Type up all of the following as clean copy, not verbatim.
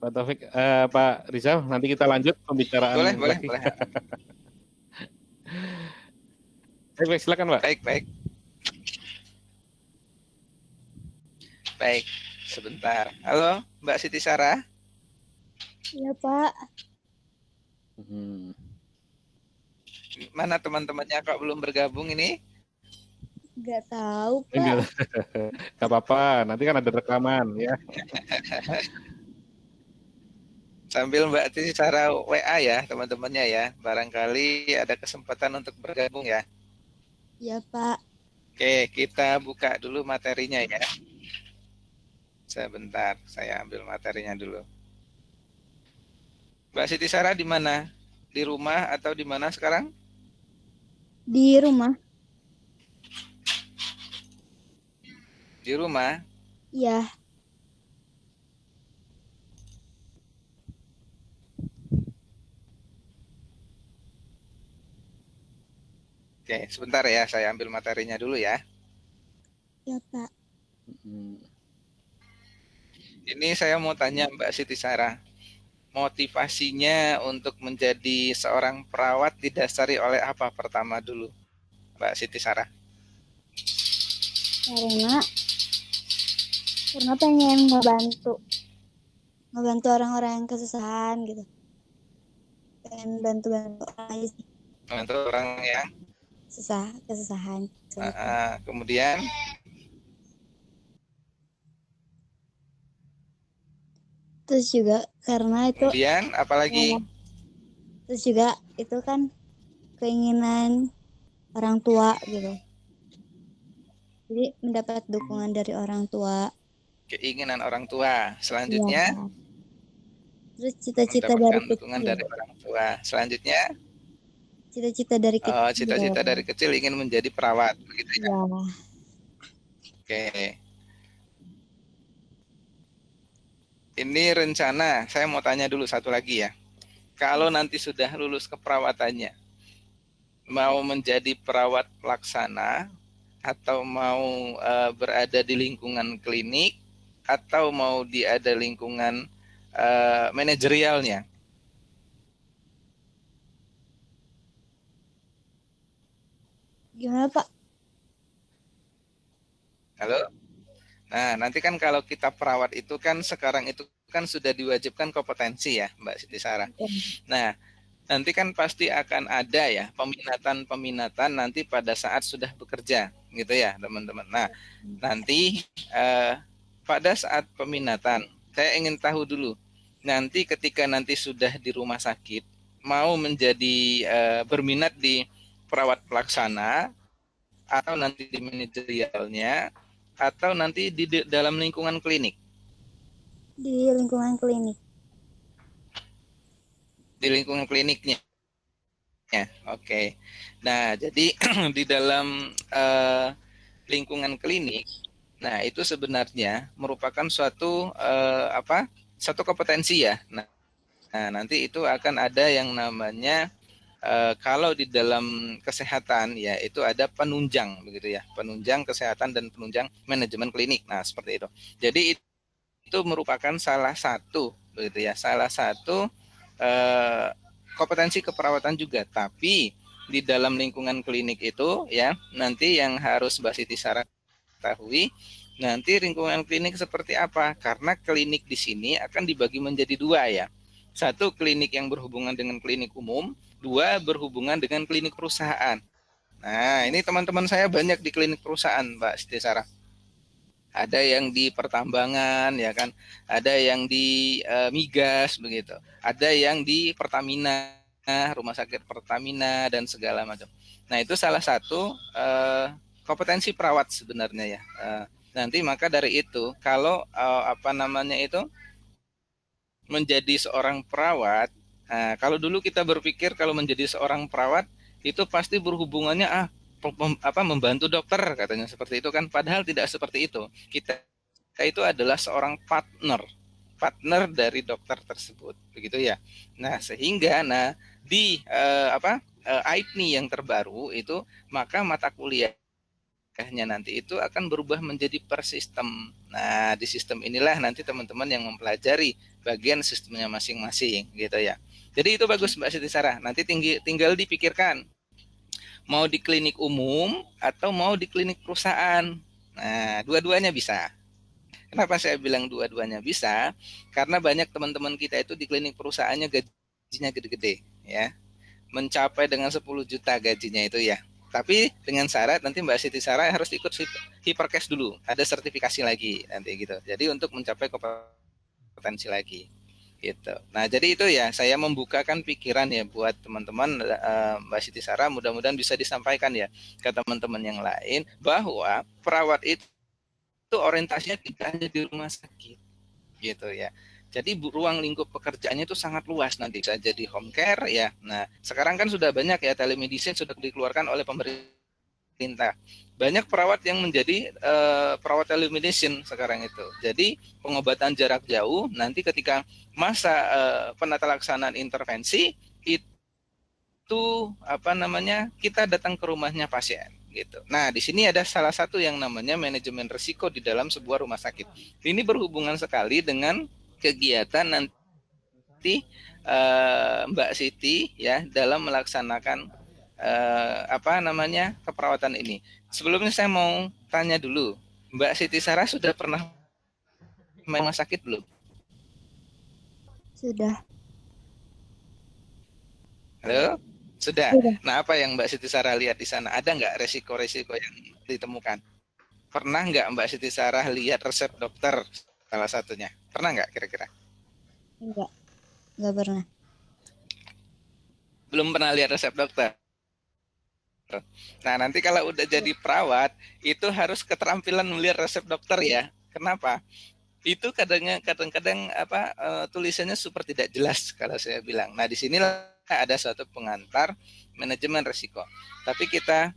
Pak Taufik, Pak Rizal, nanti kita lanjut pembicaraan Boleh. lagi. Baik, silakan Pak. Baik, sebentar. Halo, Mbak Siti Sarah. Iya Pak. Mana teman-temannya kok belum bergabung ini? Nggak tahu Pak. Gak apa-apa, nanti kan ada rekaman ya. Sambil Mbak Siti Sarah WA ya teman-temannya ya. Barangkali ada kesempatan untuk bergabung ya. Iya Pak. Oke, kita buka dulu materinya ya. Sebentar, saya ambil materinya dulu. Mbak Siti Sarah di mana? Di rumah atau di mana sekarang? Di rumah. Di rumah? Iya. Oke, sebentar ya, saya ambil materinya dulu ya. Iya Pak. Ini saya mau tanya Mbak Siti Sarah, motivasinya untuk menjadi seorang perawat didasari oleh apa pertama dulu, Mbak Siti Sarah? Karena pengen ngebantu orang-orang yang kesusahan gitu. Pengen bantu-bantu aja sih. Bantu orang yang kesusahan. Kemudian? Terus juga karena itu. Kemudian apalagi? Terus juga itu kan keinginan orang tua gitu. Jadi mendapat dukungan dari orang tua. Keinginan orang tua. Selanjutnya? Ya. Terus cita-cita dari dukungan kecil. dari orang tua. Selanjutnya? Cita-cita dari kecil. Cita-cita dari kecil ingin menjadi perawat, begitu ya? Ya. Oke. Ini rencana, saya mau tanya dulu satu lagi ya. Kalau nanti sudah lulus keperawatannya, mau menjadi perawat pelaksana, atau mau berada di lingkungan klinik, atau mau ada lingkungan manajerialnya? Gimana Pak? Halo? Nah, nanti kan kalau kita perawat itu kan sekarang itu kan sudah diwajibkan kompetensi ya, Mbak Siti Sarah. Nah, nanti kan pasti akan ada ya peminatan nanti pada saat sudah bekerja, gitu ya, teman-teman. Nah, nanti pada saat peminatan, saya ingin tahu dulu, nanti ketika nanti sudah di rumah sakit, mau menjadi berminat di perawat pelaksana, atau nanti di manajerialnya, atau nanti di dalam lingkungan klinik? Di lingkungan klinik. Di lingkungan kliniknya. Ya, oke. Nah, jadi di dalam lingkungan klinik, nah itu sebenarnya merupakan suatu satu kompetensi ya. Nah, nanti itu akan ada yang namanya kalau di dalam kesehatan ya itu ada penunjang begitu ya, penunjang kesehatan dan penunjang manajemen klinik. Nah, seperti itu. Jadi itu merupakan salah satu begitu ya, salah satu kompetensi keperawatan juga. Tapi di dalam lingkungan klinik itu ya, nanti yang harus Mbak Siti Sarah ketahui, nanti lingkungan klinik seperti apa? Karena klinik di sini akan dibagi menjadi dua ya. Satu, klinik yang berhubungan dengan klinik umum, dua, berhubungan dengan klinik perusahaan. Nah, ini teman-teman saya banyak di klinik perusahaan, Mbak Siti Sarah. Ada yang di pertambangan, ya kan? Ada yang di migas, begitu. Ada yang di Pertamina, rumah sakit Pertamina dan segala macam. Nah, itu salah satu kompetensi perawat sebenarnya ya. Nanti maka dari itu, kalau menjadi seorang perawat, kalau dulu kita berpikir kalau menjadi seorang perawat itu pasti berhubungannya membantu dokter katanya seperti itu kan, padahal tidak seperti itu. Kita itu adalah seorang partner dari dokter tersebut, begitu ya. Nah, sehingga di IPNI yang terbaru itu, maka mata kuliahnya nanti itu akan berubah menjadi per sistem. Nah, di sistem inilah nanti teman-teman yang mempelajari bagian sistemnya masing-masing gitu ya. Jadi itu bagus Mbak Siti Sarah. Nanti tinggal dipikirkan mau di klinik umum atau mau di klinik perusahaan. Nah, dua-duanya bisa. Kenapa saya bilang dua-duanya bisa? Karena banyak teman-teman kita itu di klinik perusahaannya gajinya gede-gede ya. Mencapai dengan 10 juta gajinya itu ya. Tapi dengan syarat nanti Mbak Siti Sarah harus ikut Hipercase dulu. Ada sertifikasi lagi nanti gitu. Jadi untuk mencapai kompetensi lagi. Gitu. Nah, jadi itu ya saya membukakan pikiran ya buat teman-teman Mbak Siti Sarah, mudah-mudahan bisa disampaikan ya ke teman-teman yang lain bahwa perawat itu orientasinya tidak hanya di rumah sakit. Gitu ya. Jadi ruang lingkup pekerjaannya itu sangat luas, nanti bisa jadi home care ya. Nah, sekarang kan sudah banyak ya telemedicine sudah dikeluarkan oleh pemerintah. Banyak perawat yang menjadi perawat telemedicine sekarang itu. Jadi pengobatan jarak jauh nanti ketika masa penata laksanaan intervensi itu kita datang ke rumahnya pasien gitu. Nah, di sini ada salah satu yang namanya manajemen risiko di dalam sebuah rumah sakit. Ini berhubungan sekali dengan kegiatan nanti Mbak Siti ya dalam melaksanakan keperawatan ini. Sebelumnya saya mau tanya dulu, Mbak Siti Sarah sudah pernah main rumah sakit belum? Sudah. Halo? Sudah. Sudah. Nah, apa yang Mbak Siti Sarah lihat di sana? Ada nggak resiko-resiko yang ditemukan? Pernah nggak Mbak Siti Sarah lihat resep dokter salah satunya? Pernah nggak kira-kira? Enggak pernah. Belum pernah lihat resep dokter? Nah, nanti kalau udah jadi perawat, itu harus keterampilan melihat resep dokter ya. Kenapa? Itu kadang-kadang tulisannya super tidak jelas kalau saya bilang. Nah, di sinilah ada suatu pengantar manajemen risiko. Tapi kita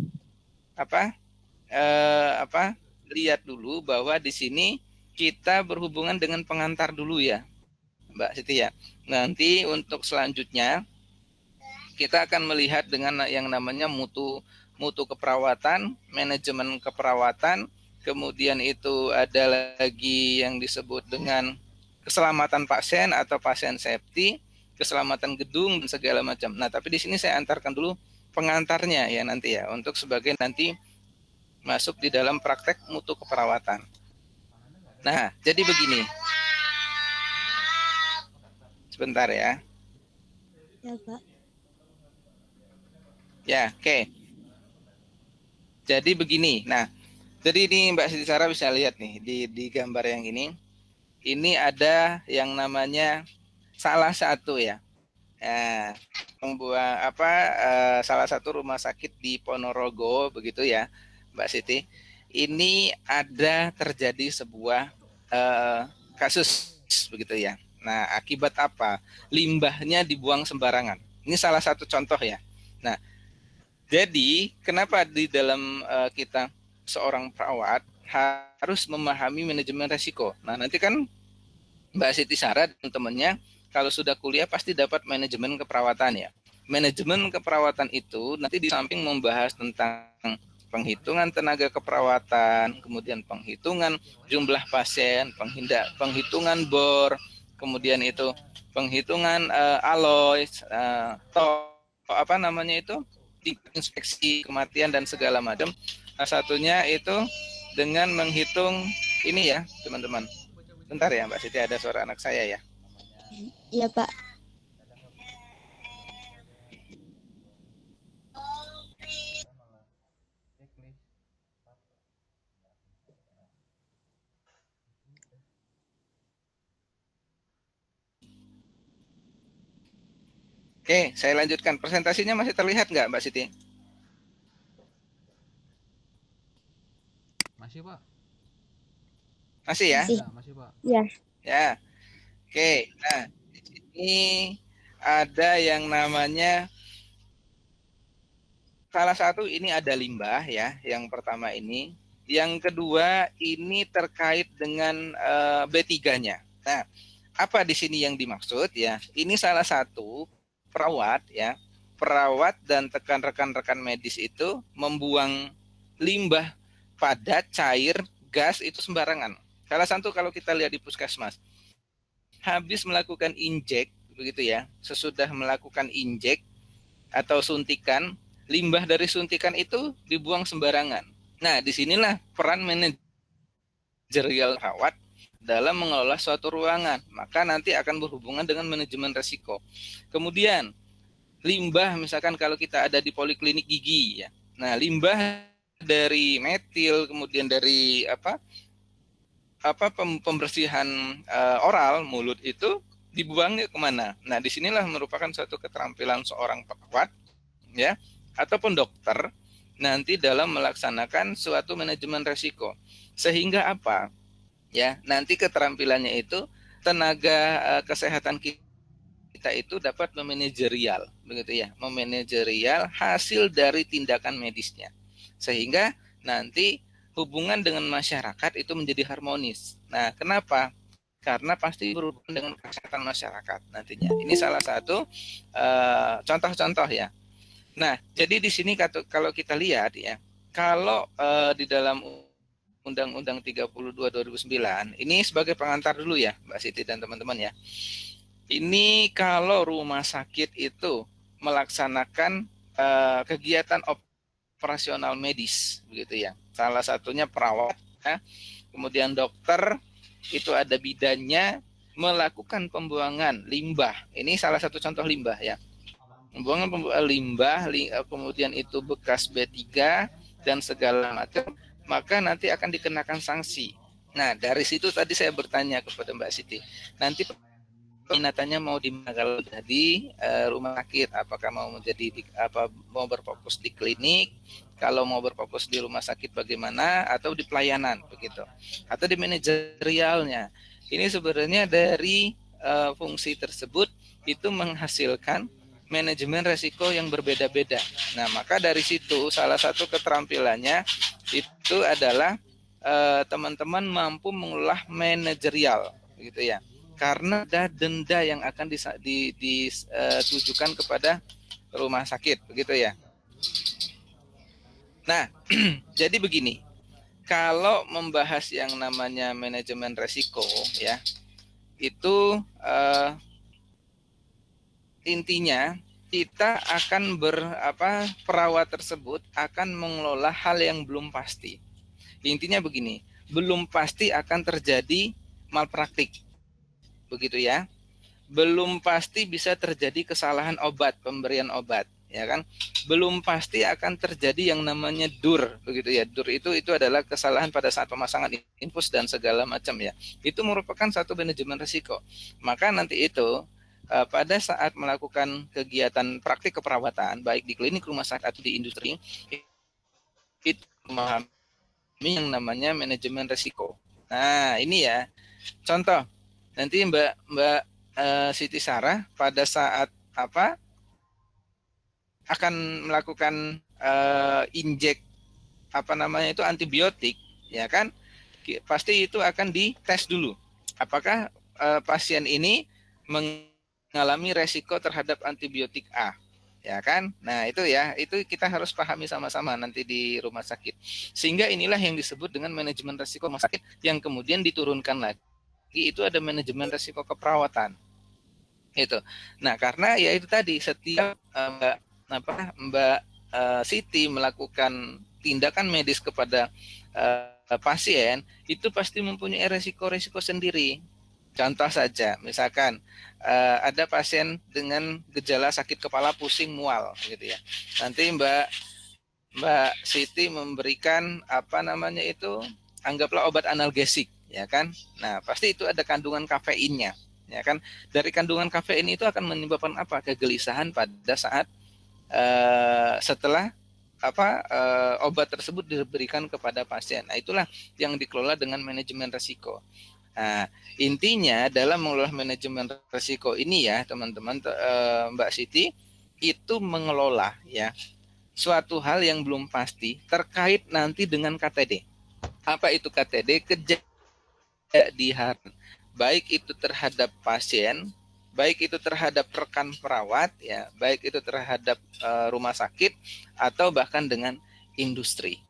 lihat dulu bahwa di sini kita berhubungan dengan pengantar dulu ya, Mbak Siti ya. Nanti untuk selanjutnya kita akan melihat dengan yang namanya mutu keperawatan, manajemen keperawatan, kemudian itu ada lagi yang disebut dengan keselamatan pasien atau pasien safety, keselamatan gedung dan segala macam. Nah, tapi di sini saya antarkan dulu pengantarnya ya nanti ya untuk sebagai nanti masuk di dalam praktek mutu keperawatan. Nah, jadi begini. Sebentar ya. Ya, Pak. Ya, oke. Jadi begini. Nah, jadi ini Mbak Siti Sarah bisa lihat nih di gambar yang ini. Ini ada yang namanya salah satu ya. Salah satu rumah sakit di Ponorogo begitu ya, Mbak Siti. Ini ada terjadi sebuah kasus begitu ya. Nah, akibat apa? Limbahnya dibuang sembarangan. Ini salah satu contoh ya. Nah, jadi kenapa di dalam kita seorang perawat harus memahami manajemen risiko. Nah, nanti kan Mbak Siti Sarah dan temannya kalau sudah kuliah pasti dapat manajemen keperawatan ya. Manajemen keperawatan itu nanti di samping membahas tentang penghitungan tenaga keperawatan, kemudian penghitungan jumlah pasien, penghitungan bor, kemudian itu penghitungan alloy, inspeksi kematian dan segala macam. Nah, satunya itu dengan menghitung ini ya, teman-teman. Bentar ya, Mbak Siti, ada suara anak saya ya. Iya, Pak. Oke, saya lanjutkan. Presentasinya masih terlihat nggak, Mbak Siti? Masih, Pak. Masih ya? Masih. Ya, masih, Pak. Ya. Ya. Oke, nah di sini ada yang namanya salah satu ini ada limbah ya, yang pertama ini. Yang kedua ini terkait dengan B3-nya. Nah, apa di sini yang dimaksud ya? Ini salah satu perawat ya, perawat dan rekan-rekan medis itu membuang limbah padat, cair, gas itu sembarangan. Salah satu kalau kita lihat di puskesmas, habis melakukan injek, begitu ya, sesudah melakukan injek atau suntikan, limbah dari suntikan itu dibuang sembarangan. Nah, disinilah peran manajerial rawat dalam mengelola suatu ruangan. Maka nanti akan berhubungan dengan manajemen resiko. Kemudian, limbah misalkan kalau kita ada di poliklinik gigi ya. Nah, limbah dari metil, kemudian dari pembersihan oral mulut itu dibuangnya kemana? Nah, disinilah merupakan suatu keterampilan seorang perawat ya ataupun dokter nanti dalam melaksanakan suatu manajemen resiko. Sehingga apa? Ya, nanti keterampilannya itu tenaga kesehatan kita itu dapat memanajerial, begitu ya, memanajerial hasil dari tindakan medisnya. Sehingga nanti hubungan dengan masyarakat itu menjadi harmonis. Nah, kenapa? Karena pasti berhubungan dengan kesehatan masyarakat nantinya. Ini salah satu contoh-contoh ya. Nah, jadi di sini kalau kita lihat ya, kalau di dalam Undang-Undang 32 2009, ini sebagai pengantar dulu ya, Mbak Siti dan teman-teman ya. Ini kalau rumah sakit itu melaksanakan kegiatan operasional medis, begitu ya. Salah satunya perawat, ya. Kemudian dokter, itu ada bidannya melakukan pembuangan limbah. Ini salah satu contoh limbah ya. Pembuangan limbah, kemudian itu bekas B3 dan segala macam, maka nanti akan dikenakan sanksi. Nah, dari situ tadi saya bertanya kepada Mbak Siti, nanti peminatannya mau di kalau di rumah sakit, apakah mau mau berfokus di klinik, kalau mau berfokus di rumah sakit bagaimana, atau di pelayanan begitu, atau di manajerialnya. Ini sebenarnya dari fungsi tersebut itu menghasilkan manajemen resiko yang berbeda-beda. Nah, maka dari situ salah satu keterampilannya itu adalah teman-teman mampu mengolah manajerial, gitu ya. Karena ada denda yang akan ditujukan kepada rumah sakit, begitu ya. Nah, jadi begini, kalau membahas yang namanya manajemen resiko, ya, itu intinya kita akan perawat tersebut akan mengelola hal yang belum pasti. Intinya begini, belum pasti akan terjadi malpraktik, begitu ya. Belum pasti bisa terjadi kesalahan obat, pemberian obat, ya kan. Belum pasti akan terjadi yang namanya dur, begitu ya. Dur itu adalah kesalahan pada saat pemasangan infus dan segala macam ya. Itu merupakan satu manajemen risiko. Maka nanti itu pada saat melakukan kegiatan praktik keperawatan, baik di klinik, rumah sakit atau di industri, itu memahami yang namanya manajemen risiko. Nah, ini ya contoh. Nanti Mbak Siti Sarah pada saat akan melakukan injek itu antibiotik, ya kan? Pasti itu akan dites dulu. Apakah pasien ini mengalami resiko terhadap antibiotik A, ya kan? Nah, itu ya, itu kita harus pahami sama-sama nanti di rumah sakit. Sehingga inilah yang disebut dengan manajemen resiko rumah sakit yang kemudian diturunkan lagi. Itu ada manajemen resiko keperawatan. Itu. Nah, karena ya itu tadi setiap Mbak Siti melakukan tindakan medis kepada pasien itu pasti mempunyai resiko-resiko sendiri. Contoh saja, misalkan ada pasien dengan gejala sakit kepala, pusing, mual, gitu ya. Nanti Mbak Siti memberikan anggaplah obat analgesik, ya kan. Nah, pasti itu ada kandungan kafeinnya, ya kan. Dari kandungan kafein itu akan menyebabkan kegelisahan pada saat setelah obat tersebut diberikan kepada pasien. Nah, itulah yang dikelola dengan manajemen risiko. Nah, intinya dalam mengelola manajemen risiko ini ya, teman-teman, Mbak Siti, itu mengelola ya suatu hal yang belum pasti terkait nanti dengan KTD. Apa itu KTD? Kejadian, baik itu terhadap pasien, baik itu terhadap rekan perawat, ya, baik itu terhadap rumah sakit atau bahkan dengan industri.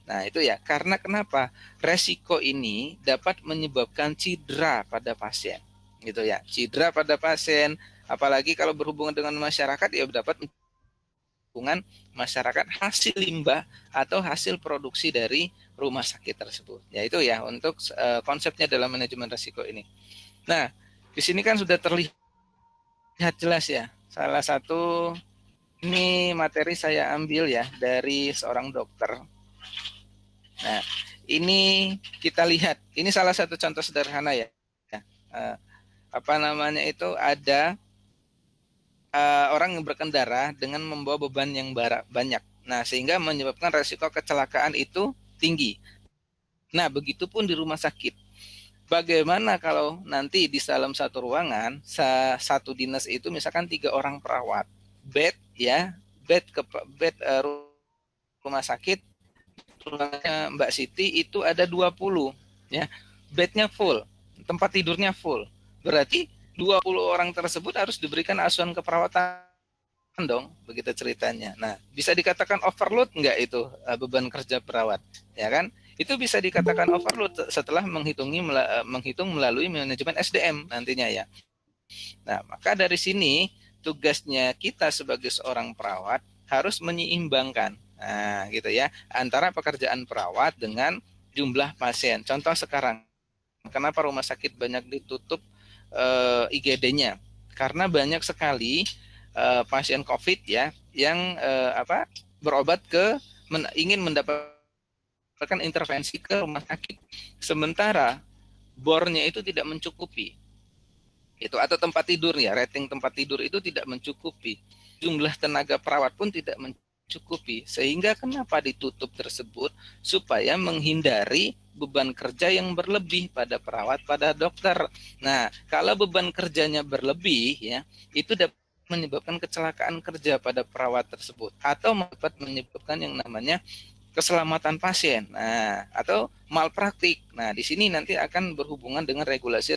Nah, itu ya. Karena kenapa? Resiko ini dapat menyebabkan cedera pada pasien. Gitu ya. Cedera pada pasien, apalagi kalau berhubungan dengan masyarakat, ya dapat hubungan masyarakat hasil limbah atau hasil produksi dari rumah sakit tersebut. Ya itu ya untuk konsepnya dalam manajemen risiko ini. Nah, di sini kan sudah terlihat jelas ya. Salah satu ini materi saya ambil ya dari seorang dokter. Nah, ini kita lihat. Ini salah satu contoh sederhana ya. Apa namanya itu ada orang yang berkendara dengan membawa beban yang banyak. Nah, sehingga menyebabkan resiko kecelakaan itu tinggi. Nah, begitupun di rumah sakit. Bagaimana kalau nanti di dalam satu ruangan, satu dinas itu misalkan 3 orang perawat. Bed ya, bed rumah sakit, ruangannya Mbak Siti itu ada 20 ya. Bednya full, tempat tidurnya full. Berarti 20 orang tersebut harus diberikan asuhan keperawatan dong, begitu ceritanya. Nah, bisa dikatakan overload enggak itu beban kerja perawat, ya kan? Itu bisa dikatakan overload setelah menghitung melalui manajemen SDM nantinya ya. Nah, maka dari sini tugasnya kita sebagai seorang perawat harus menyeimbangkan, nah, gitu ya, antara pekerjaan perawat dengan jumlah pasien. Contoh sekarang, kenapa rumah sakit banyak ditutup IGD-nya? Karena banyak sekali pasien COVID ya yang berobat ingin mendapatkan intervensi ke rumah sakit, sementara bornya itu tidak mencukupi. Itu atau tempat tidur ya, rating tempat tidur itu tidak mencukupi. Jumlah tenaga perawat pun tidak mencukupi. Sehingga kenapa ditutup tersebut? Supaya menghindari beban kerja yang berlebih pada perawat, pada dokter. Nah, kalau beban kerjanya berlebih ya, itu dapat menyebabkan kecelakaan kerja pada perawat tersebut atau dapat menyebabkan yang namanya keselamatan pasien. Nah, atau malpraktik. Nah, di sini nanti akan berhubungan dengan regulasi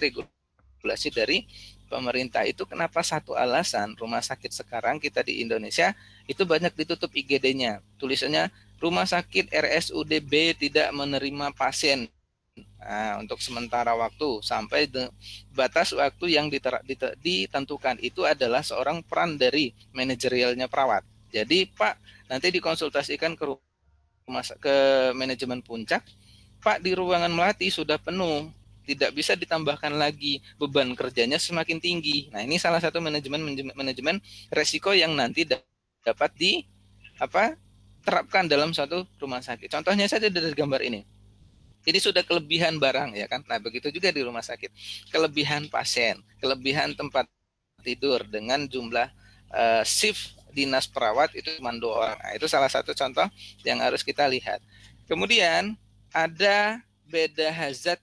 dari pemerintah. Itu kenapa satu alasan rumah sakit sekarang kita di Indonesia itu banyak ditutup IGD-nya. Tulisannya rumah sakit RSUD B tidak menerima pasien. Nah, untuk sementara waktu sampai batas waktu yang ditentukan itu adalah seorang peran dari manajerialnya perawat. Jadi Pak nanti dikonsultasikan ke manajemen puncak, Pak di ruangan melati sudah penuh, tidak bisa ditambahkan lagi, beban kerjanya semakin tinggi. Nah, ini salah satu manajemen resiko yang nanti dapat terapkan dalam suatu rumah sakit. Contohnya saja dari gambar ini. Ini sudah kelebihan barang ya kan. Nah, begitu juga di rumah sakit. Kelebihan pasien, kelebihan tempat tidur dengan jumlah shift dinas perawat itu cuma 2 orang. Nah, itu salah satu contoh yang harus kita lihat. Kemudian ada beda hazard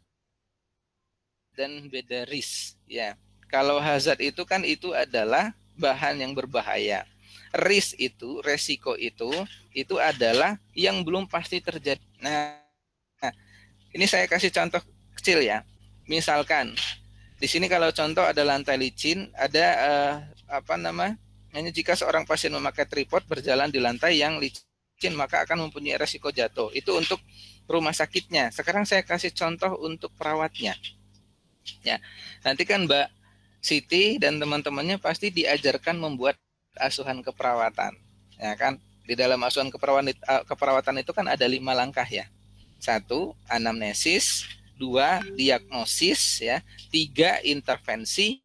dan beda risk ya. Kalau hazard itu kan itu adalah bahan yang berbahaya. Risk itu, resiko itu adalah yang belum pasti terjadi. Nah, ini saya kasih contoh kecil ya. Misalkan di sini kalau contoh ada lantai licin, ada jika seorang pasien memakai tripod berjalan di lantai yang licin maka akan mempunyai resiko jatuh. Itu untuk rumah sakitnya. Sekarang saya kasih contoh untuk perawatnya. Ya, nanti kan Mbak Siti dan teman-temannya pasti diajarkan membuat asuhan keperawatan, ya kan? Di dalam asuhan keperawatan itu kan ada 5 langkah ya. 1, anamnesis, 2, diagnosis ya, 3, intervensi,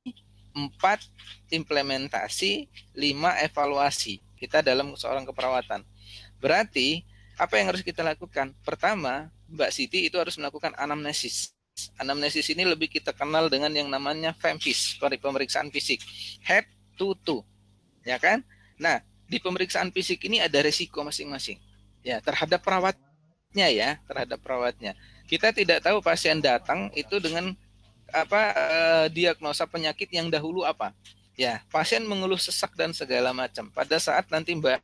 4, implementasi, 5, evaluasi. Kita dalam seorang keperawatan. Berarti apa yang harus kita lakukan? Pertama, Mbak Siti itu harus melakukan anamnesis. Anamnesis ini lebih kita kenal dengan yang namanya FEMFIS, pemeriksaan fisik, head to toe, ya kan? Nah, di pemeriksaan fisik ini ada resiko masing-masing, ya terhadap perawatnya ya, terhadap perawatnya. Kita tidak tahu pasien datang itu dengan diagnosa penyakit yang dahulu apa, ya pasien mengeluh sesak dan segala macam. Pada saat nanti Mbak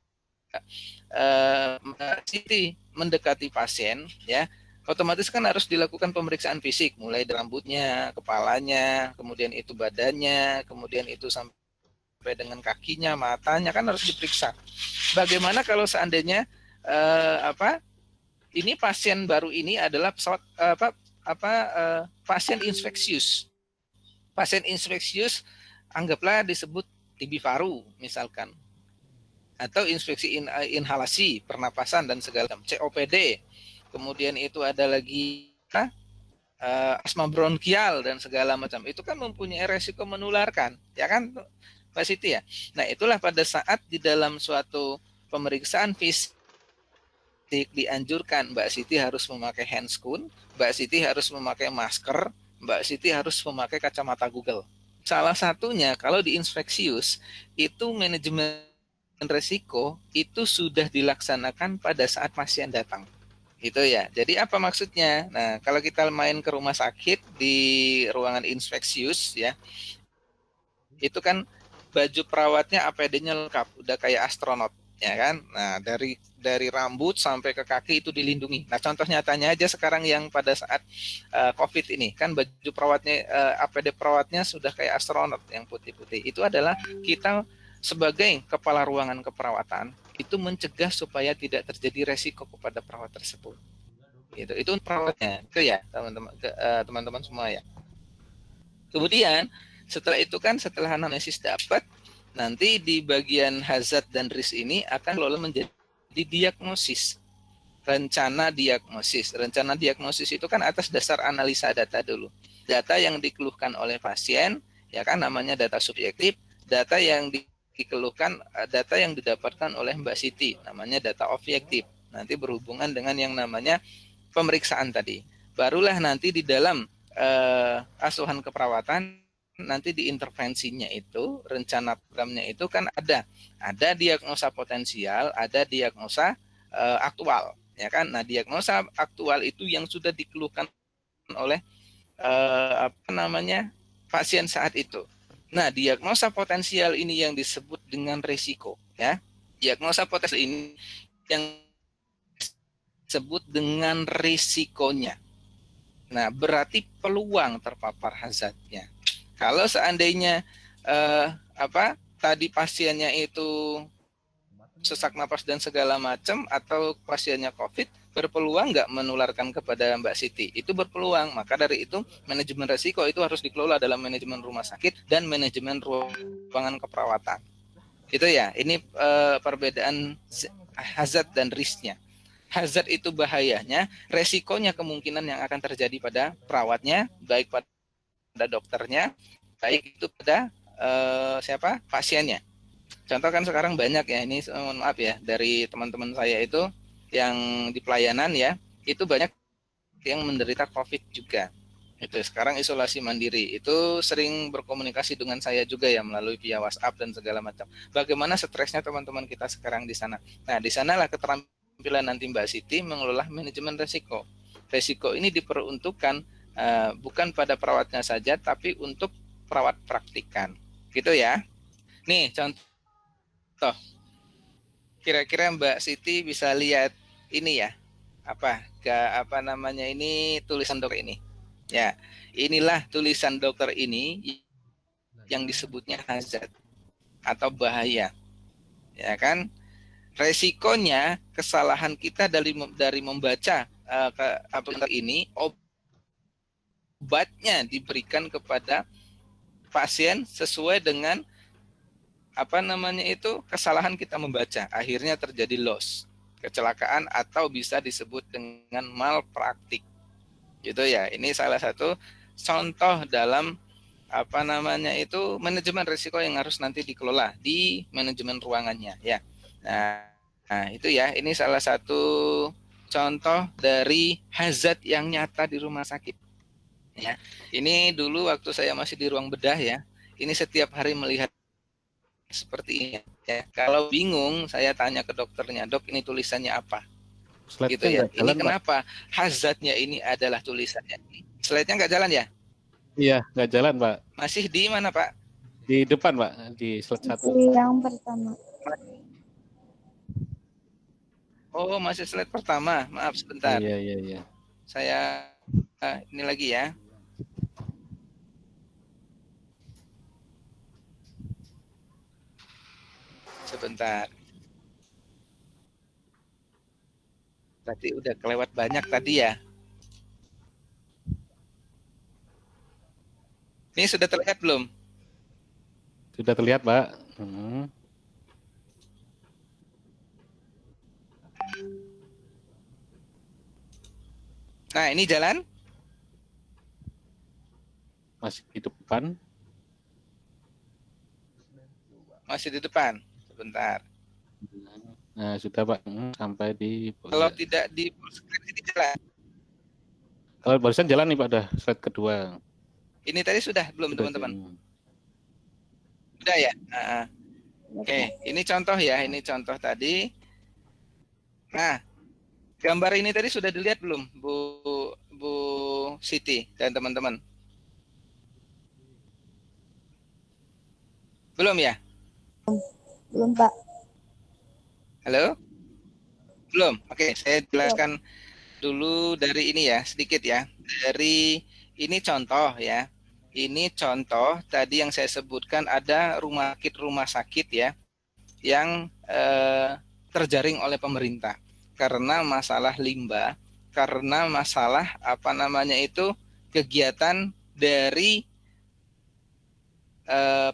Siti mendekati pasien, ya otomatis kan harus dilakukan pemeriksaan fisik, mulai dari rambutnya, kepalanya, kemudian itu badannya, kemudian itu sampai dengan kakinya, matanya kan harus diperiksa. Bagaimana kalau seandainya ini pasien baru ini adalah pasien infeksius. Pasien infeksius anggaplah disebut TB paru misalkan, atau infeksi inhalasi pernapasan dan segala macam, COPD. Kemudian itu ada lagi asma bronkial dan segala macam. Itu kan mempunyai resiko menularkan, ya kan Mbak Siti ya. Nah, itulah pada saat di dalam suatu pemeriksaan fisik dianjurkan Mbak Siti harus memakai handscoon, Mbak Siti harus memakai masker, Mbak Siti harus memakai kacamata Google. Salah satunya kalau di infeksius itu manajemen resiko itu sudah dilaksanakan pada saat pasien datang. Itu ya. Jadi apa maksudnya? Nah, kalau kita main ke rumah sakit di ruangan infeksius ya, itu kan baju perawatnya APD-nya lengkap, udah kayak astronot, ya kan? Nah, dari rambut sampai ke kaki itu dilindungi. Nah, contoh nyatanya aja sekarang yang pada saat COVID ini, kan baju perawatnya APD perawatnya sudah kayak astronot yang putih-putih. Itu adalah kita sebagai kepala ruangan keperawatan itu mencegah supaya tidak terjadi resiko kepada perawat tersebut. Itu perawatnya, itu ya teman-teman semua ya. Kemudian setelah itu kan setelah anamnesis dapat, nanti di bagian hazard dan risk ini akan kelola menjadi diagnosis, rencana diagnosis. Rencana diagnosis itu kan atas dasar analisa data dulu. Data yang dikeluhkan oleh pasien, ya kan namanya data subjektif. Data yang dikeluhkan, data yang didapatkan oleh Mbak Siti, namanya data objektif. Nanti berhubungan dengan yang namanya pemeriksaan tadi. Barulah nanti di dalam asuhan keperawatan nanti di intervensinya itu, rencana programnya itu kan ada diagnosa potensial, ada diagnosa aktual, ya kan. Nah, diagnosa aktual itu yang sudah dikeluhkan oleh pasien saat itu. Nah, diagnosa potensial ini yang disebut dengan risiko, ya. Diagnosa potensial ini yang disebut dengan risikonya. Nah, berarti peluang terpapar hazardnya. Kalau seandainya tadi pasiennya itu sesak napas dan segala macam, atau pasiennya COVID, berpeluang nggak menularkan kepada Mbak Siti? Itu berpeluang. Maka dari itu manajemen risiko itu harus dikelola dalam manajemen rumah sakit dan manajemen ruangan keperawatan. Itu ya. Ini perbedaan hazard dan risknya. Hazard itu bahayanya, resikonya kemungkinan yang akan terjadi pada perawatnya, baik pada dokternya, baik itu pada pasiennya. Contoh kan sekarang banyak ya, ini mohon maaf ya, dari teman-teman saya itu yang di pelayanan ya, itu banyak yang menderita COVID juga. Itu sekarang isolasi mandiri, itu sering berkomunikasi dengan saya juga ya melalui via WhatsApp dan segala macam. Bagaimana stresnya teman-teman kita sekarang di sana. Nah, di sanalah keterampilan nanti Mbak Siti mengelola manajemen resiko. Resiko ini diperuntukkan bukan pada perawatnya saja, tapi untuk perawat praktikan. Gitu ya. Nih, contoh. Kira-kira Mbak Siti bisa lihat ini ya. Ini tulisan dokter ini. Ya, inilah tulisan dokter ini yang disebutnya hazard atau bahaya. Ya kan? Resikonya kesalahan kita dari membaca ini, obatnya diberikan kepada pasien sesuai dengan kesalahan kita membaca. Akhirnya terjadi loss, kecelakaan, atau bisa disebut dengan malpraktik. Gitu ya. Ini salah satu contoh dalam manajemen risiko yang harus nanti dikelola di manajemen ruangannya ya. Nah, itu ya. Ini salah satu contoh dari hazard yang nyata di rumah sakit. Ya. Ini dulu waktu saya masih di ruang bedah ya. Ini setiap hari melihat seperti ini ya. Kalau bingung saya tanya ke dokternya, "Dok, ini tulisannya apa?" Slide-nya gitu ya. nggak jalan, Ini kenapa hazardnya ini adalah tulisannya. Slide-nya nggak jalan ya? Iya, nggak jalan, Pak. Masih di mana, Pak? Di depan, Pak, di slide 1. Yang pertama. Oh, masih slide pertama. Maaf sebentar. Iya. Saya ini lagi ya. Sebentar. Berarti udah kelewat banyak tadi ya. Ini sudah terlihat belum? Sudah terlihat, Pak. Nah, ini jalan Masih di depan. masih di depan. Sebentar. Nah, sudah, Pak. Sampai di Kalau tidak di full screen ini jalan. Kalau barusan jalan nih, Pak, udah slide kedua. Ini tadi sudah belum, Sudah, teman-teman? Sudah ya? Oke, ini contoh ya, ini contoh tadi. Nah, gambar ini tadi sudah dilihat belum, Bu Siti dan teman-teman? Belum ya? Belum, Pak. Halo? Belum? Oke, saya jelaskan dulu dari ini ya, sedikit ya. Dari ini contoh ya. Ini contoh tadi yang saya sebutkan ada rumah sakit ya yang terjaring oleh pemerintah karena masalah limbah, karena masalah kegiatan dari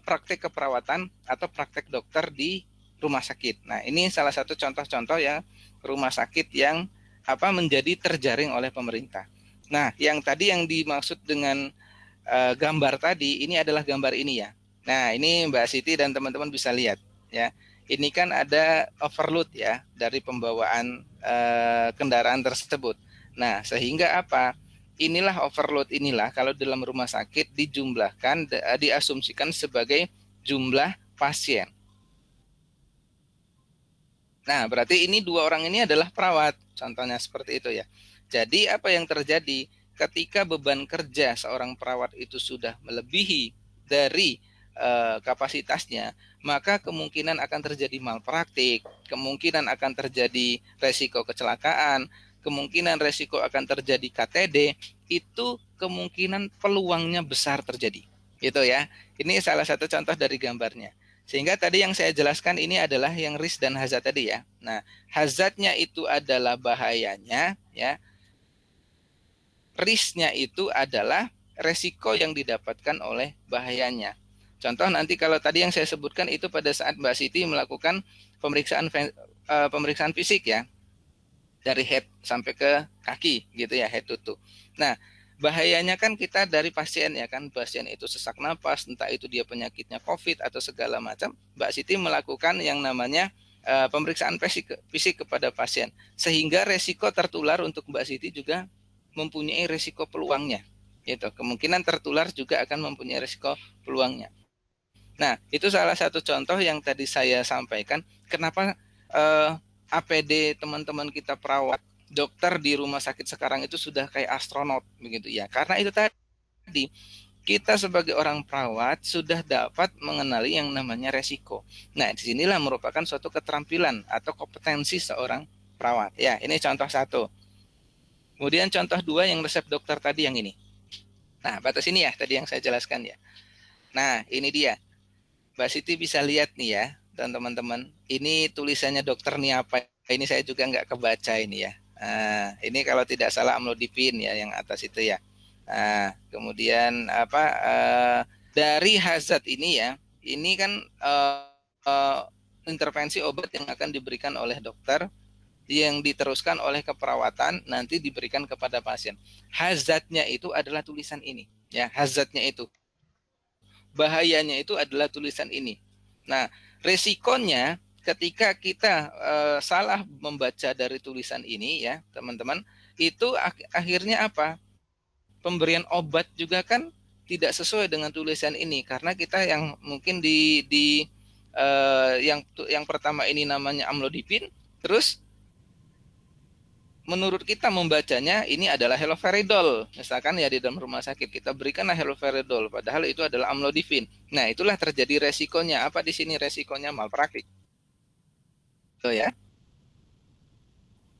praktek keperawatan atau praktek dokter di rumah sakit. Nah, ini salah satu contoh-contoh ya rumah sakit yang menjadi terjaring oleh pemerintah. Nah, yang tadi yang dimaksud dengan gambar tadi ini adalah gambar ini ya. Nah, ini Mbak Siti dan teman-teman bisa lihat ya. Ini kan ada overload ya dari pembawaan kendaraan tersebut. Nah, sehingga inilah overload inilah kalau dalam rumah sakit dijumlahkan, diasumsikan sebagai jumlah pasien. Nah, berarti ini dua orang ini adalah perawat, contohnya seperti itu ya. Jadi apa yang terjadi ketika beban kerja seorang perawat itu sudah melebihi dari kapasitasnya, maka kemungkinan akan terjadi malpraktik, kemungkinan akan terjadi resiko kecelakaan, kemungkinan resiko akan terjadi KTD, itu kemungkinan peluangnya besar terjadi. Gitu ya. Ini salah satu contoh dari gambarnya. Sehingga tadi yang saya jelaskan ini adalah yang risk dan hazard tadi ya. Nah, hazardnya itu adalah bahayanya ya. Risknya itu adalah resiko yang didapatkan oleh bahayanya. Contoh nanti kalau tadi yang saya sebutkan itu pada saat Mbak Siti melakukan pemeriksaan fisik ya. Dari head sampai ke kaki gitu ya, head to toe. Nah, bahayanya kan kita dari pasien ya kan, pasien itu sesak napas, entah itu dia penyakitnya COVID atau segala macam, Mbak Siti melakukan yang namanya pemeriksaan fisik kepada pasien, sehingga resiko tertular untuk Mbak Siti juga mempunyai resiko peluangnya. Gitu. Kemungkinan tertular juga akan mempunyai resiko peluangnya. Nah, itu salah satu contoh yang tadi saya sampaikan. Kenapa APD teman-teman kita perawat, dokter di rumah sakit sekarang itu sudah kayak astronot begitu ya. Karena itu tadi kita sebagai orang perawat sudah dapat mengenali yang namanya resiko. Nah, disinilah merupakan suatu keterampilan atau kompetensi seorang perawat. Ya, ini contoh satu. Kemudian contoh dua yang resep dokter tadi yang ini. Nah, batas ini ya tadi yang saya jelaskan ya. Nah, ini dia. Mbak Siti bisa lihat nih ya, dan teman-teman. Ini tulisannya dokter nih apa? Ini saya juga nggak kebaca ini ya. Nah, ini kalau tidak salah amlodipin ya yang atas itu ya. Nah, kemudian dari hazard ini ya, ini kan intervensi obat yang akan diberikan oleh dokter yang diteruskan oleh keperawatan nanti diberikan kepada pasien. Hazardnya itu adalah tulisan ini ya, hazardnya itu. Bahayanya itu adalah tulisan ini. Nah, resikonya ketika kita salah membaca dari tulisan ini ya, teman-teman, itu akhirnya apa? Pemberian obat juga kan tidak sesuai dengan tulisan ini karena kita yang mungkin yang pertama ini namanya amlodipin, terus menurut kita membacanya ini adalah haloperidol. Misalkan ya di dalam rumah sakit kita berikanlah haloperidol, padahal itu adalah amlodipin. Nah, itulah terjadi resikonya. Apa di sini resikonya? Malpraktik. Tuh ya.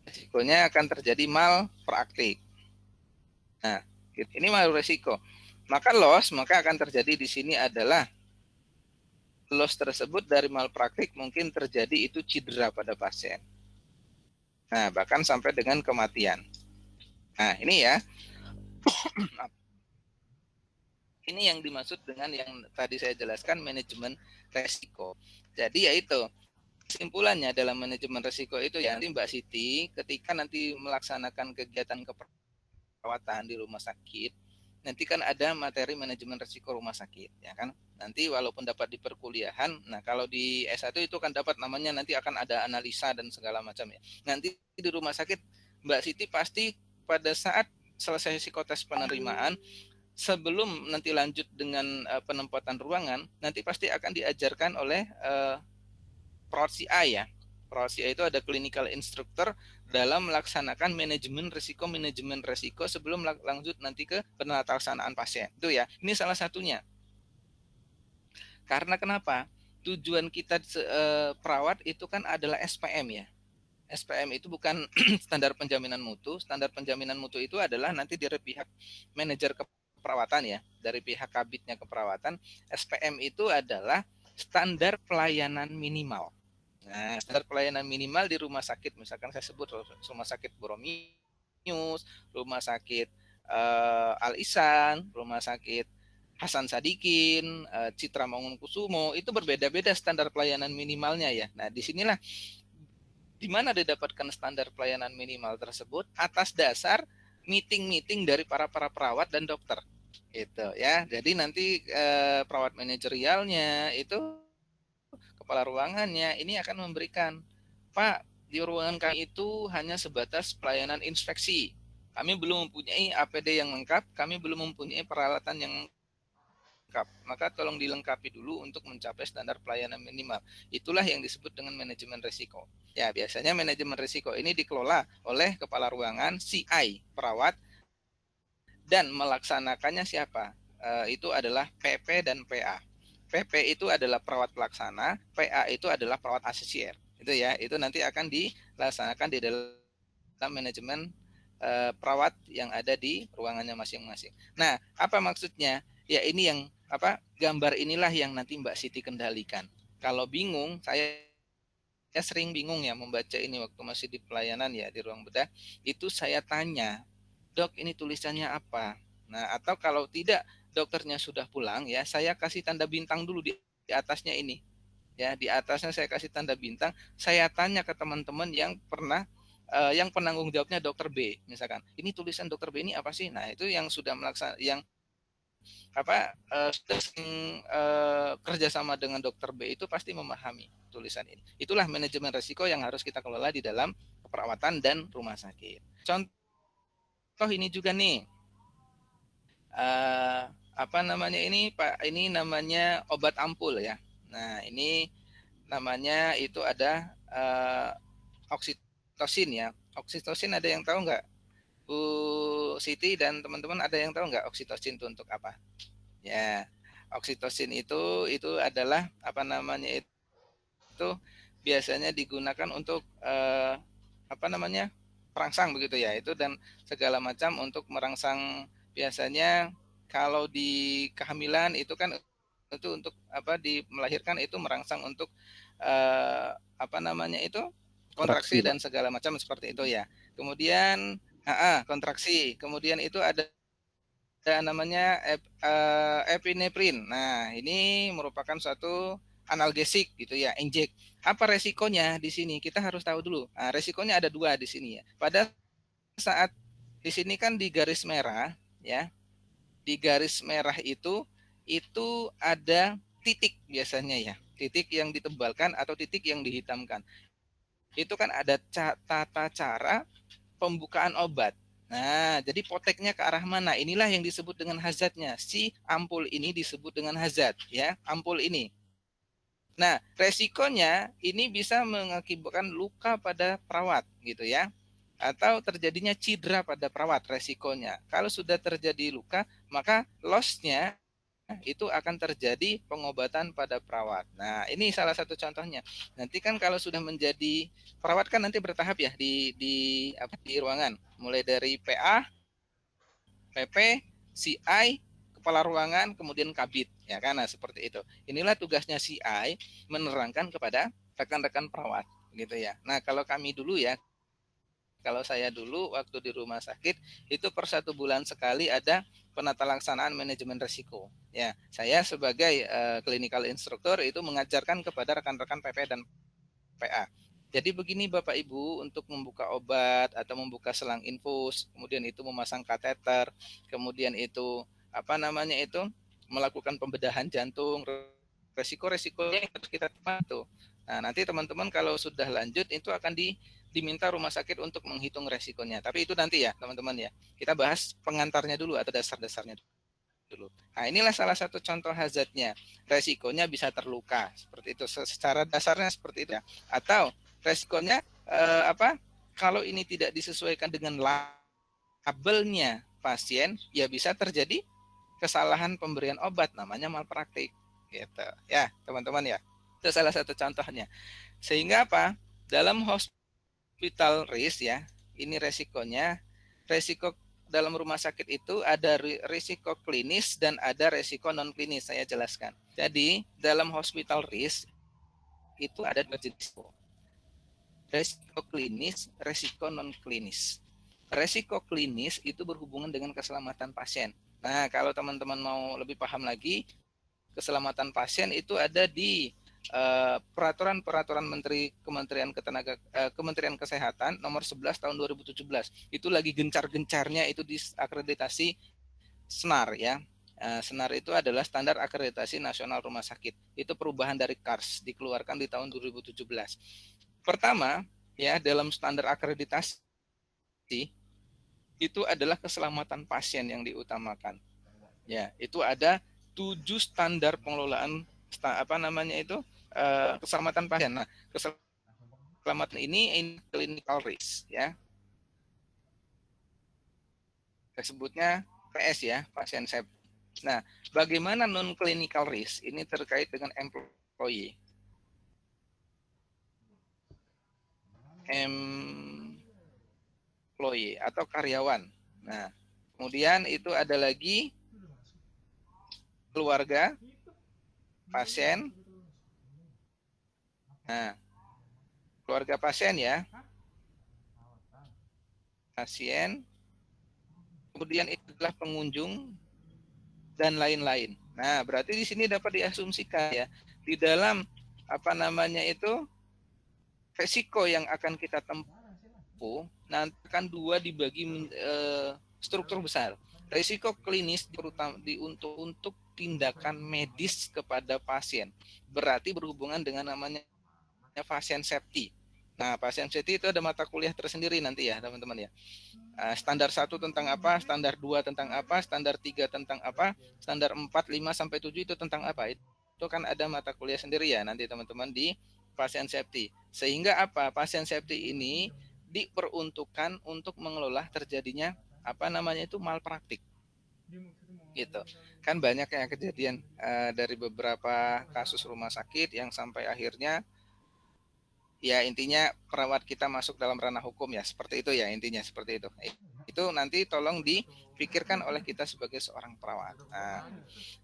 Resikonya akan terjadi malpraktik. Nah, ini malu resiko. Maka akan terjadi di sini adalah loss tersebut dari malpraktik mungkin terjadi itu cedera pada pasien. Nah, bahkan sampai dengan kematian. Nah, ini ya. Ini yang dimaksud dengan yang tadi saya jelaskan manajemen resiko. Jadi yaitu kesimpulannya dalam manajemen resiko itu ya nanti Mbak Siti ketika nanti melaksanakan kegiatan keperawatan di rumah sakit, nanti kan ada materi manajemen resiko rumah sakit, ya kan? Nanti walaupun dapat di perkuliahan, nah kalau di S1 itu kan dapat namanya nanti akan ada analisa dan segala macam ya. Nanti di rumah sakit Mbak Siti pasti pada saat selesai psikotes penerimaan sebelum nanti lanjut dengan penempatan ruangan, nanti pasti akan diajarkan oleh perawat CI ya. Perawat CI itu ada clinical instructor dalam melaksanakan manajemen resiko sebelum lanjut nanti ke penelaksanaan pasien. Itu ya. Ini salah satunya. Karena kenapa? Tujuan kita perawat itu kan adalah SPM ya. SPM itu bukan standar penjaminan mutu. Standar penjaminan mutu itu adalah nanti dari pihak manajer keperawatan ya, dari pihak kabitnya keperawatan. SPM itu adalah standar pelayanan minimal. Nah, standar pelayanan minimal di rumah sakit, misalkan saya sebut rumah sakit Boromius, rumah sakit Al Ihsan, rumah sakit Hasan Sadikin, Citra Mangunkusumo, itu berbeda-beda standar pelayanan minimalnya ya. Nah, disinilah di mana didapatkan standar pelayanan minimal tersebut atas dasar meeting-meeting dari para perawat dan dokter gitu ya. Jadi nanti perawat manajerialnya itu kepala ruangannya ini akan memberikan, Pak, di ruangan kami itu hanya sebatas pelayanan inspeksi. Kami belum mempunyai APD yang lengkap, kami belum mempunyai peralatan yang lengkap. Maka tolong dilengkapi dulu untuk mencapai standar pelayanan minimal. Itulah yang disebut dengan manajemen risiko. Ya, biasanya manajemen risiko ini dikelola oleh kepala ruangan, CI, perawat, dan melaksanakannya siapa? Itu adalah PP dan PA. PP itu adalah perawat pelaksana, PA itu adalah perawat asesier. Itu ya, itu nanti akan dilaksanakan di dalam manajemen perawat yang ada di ruangannya masing-masing. Nah, apa maksudnya? Ya ini yang gambar inilah yang nanti Mbak Siti kendalikan. Kalau bingung, saya sering bingung ya membaca ini waktu masih di pelayanan ya di ruang bedah, itu saya tanya, Dok ini tulisannya apa? Nah, atau kalau tidak dokternya sudah pulang ya, saya kasih tanda bintang dulu di atasnya ini. Ya, di atasnya saya kasih tanda bintang, saya tanya ke teman-teman yang pernah yang penanggung jawabnya dokter B misalkan. Ini tulisan dokter B ini apa sih? Nah, itu yang sudah yang kerjasama dengan dokter B itu pasti memahami tulisan ini. Itulah manajemen risiko yang harus kita kelola di dalam keperawatan dan rumah sakit. Contoh ini juga nih, ini Pak, ini namanya obat ampul ya. Nah ini namanya itu ada oksitosin ya. Oksitosin ada yang tahu nggak? Bu Siti dan teman-teman ada yang tahu nggak oksitosin itu untuk apa? Ya, oksitosin itu adalah itu biasanya digunakan untuk perangsang begitu ya. Itu dan segala macam untuk merangsang, biasanya kalau di kehamilan itu kan itu untuk melahirkan itu merangsang untuk kontraksi dan segala macam seperti itu ya. Kemudian kontraksi. Kemudian itu ada namanya epinefrin. Nah, ini merupakan suatu analgesik gitu ya, injek. Apa resikonya di sini? Kita harus tahu dulu. Nah, resikonya ada 2 di sini ya. Pada saat di sini kan di garis merah ya. Di garis merah itu ada titik biasanya ya. Titik yang ditebalkan atau titik yang dihitamkan. Itu kan ada tata cara pembukaan obat. Nah, jadi poteknya ke arah mana? Inilah yang disebut dengan hazardnya. Si ampul ini disebut dengan hazard, ya, ampul ini. Nah, resikonya ini bisa mengakibatkan luka pada perawat, gitu ya, atau terjadinya cedera pada perawat resikonya. Kalau sudah terjadi luka, maka loss-nya itu akan terjadi pengobatan pada perawat. Nah, ini salah satu contohnya. Nanti kan kalau sudah menjadi perawat kan nanti bertahap ya di ruangan, mulai dari PA, PP, CI, kepala ruangan, kemudian kabit, ya kan? Nah, seperti itu. Inilah tugasnya CI menerangkan kepada rekan-rekan perawat, gitu ya. Nah, kalau kami dulu ya, Kalau saya dulu waktu di rumah sakit itu per 1 bulan sekali ada penata laksanaan manajemen risiko. Ya, saya sebagai clinical instructor itu mengajarkan kepada rekan-rekan PP dan PA. Jadi begini Bapak Ibu, untuk membuka obat atau membuka selang infus, kemudian itu memasang kateter, kemudian itu melakukan pembedahan jantung, resiko-resikonya yang harus kita patuh. Nah, nanti teman-teman kalau sudah lanjut itu akan diminta rumah sakit untuk menghitung resikonya. Tapi itu nanti ya teman-teman ya. Kita bahas pengantarnya dulu atau dasar-dasarnya dulu. Nah, inilah salah satu contoh hazardnya. Resikonya bisa terluka seperti itu. Secara dasarnya seperti itu ya. Atau resikonya kalau ini tidak disesuaikan dengan labelnya pasien, ya bisa terjadi kesalahan pemberian obat, namanya malpraktik gitu. Ya, teman-teman ya. Itu salah satu contohnya. Sehingga apa? Dalam hospital risk ya, ini resikonya, resiko dalam rumah sakit itu ada risiko klinis dan ada risiko non klinis. Saya jelaskan. Jadi dalam hospital risk itu ada 2 jenis. Risiko klinis, risiko non klinis. Risiko klinis itu berhubungan dengan keselamatan pasien. Nah, kalau teman-teman mau lebih paham lagi, keselamatan pasien itu ada di peraturan Menteri Kementerian Kesehatan nomor 11 tahun 2017. Itu lagi gencar-gencarnya itu diakreditasi SNAR ya. SNAR itu adalah standar akreditasi nasional rumah sakit. Itu perubahan dari KARS dikeluarkan di tahun 2017. Pertama, ya dalam standar akreditasi itu adalah keselamatan pasien yang diutamakan. Ya, itu ada 7 standar pengelolaan keselamatan pasien. Nah, keselamatan ini clinical risk ya. Kita sebutnya PS ya, pasien safety. Nah, bagaimana non clinical risk? Ini terkait dengan employee. Employee atau karyawan. Nah, kemudian itu ada lagi keluarga pasien. Nah, keluarga pasien ya. Pasien. Kemudian itu adalah pengunjung dan lain-lain. Nah, berarti di sini dapat diasumsikan ya, di dalam resiko yang akan kita tempuh nanti akan 2 dibagi struktur besar. Risiko klinis untuk tindakan medis kepada pasien. Berarti berhubungan dengan namanya pasien safety. Nah, pasien safety itu ada mata kuliah tersendiri nanti ya, teman-teman ya. Standar 1 tentang apa, standar 2 tentang apa, standar 3 tentang apa, standar 4, 5 sampai 7 itu tentang apa. Itu kan ada mata kuliah sendiri ya nanti teman-teman di pasien safety. Sehingga apa? Pasien safety ini diperuntukkan untuk mengelola terjadinya malpraktik. Gitu. Kan banyak ya kejadian dari beberapa kasus rumah sakit yang sampai akhirnya ya intinya perawat kita masuk dalam ranah hukum ya, seperti itu ya, intinya seperti itu. Itu nanti tolong dipikirkan oleh kita sebagai seorang perawat. Nah,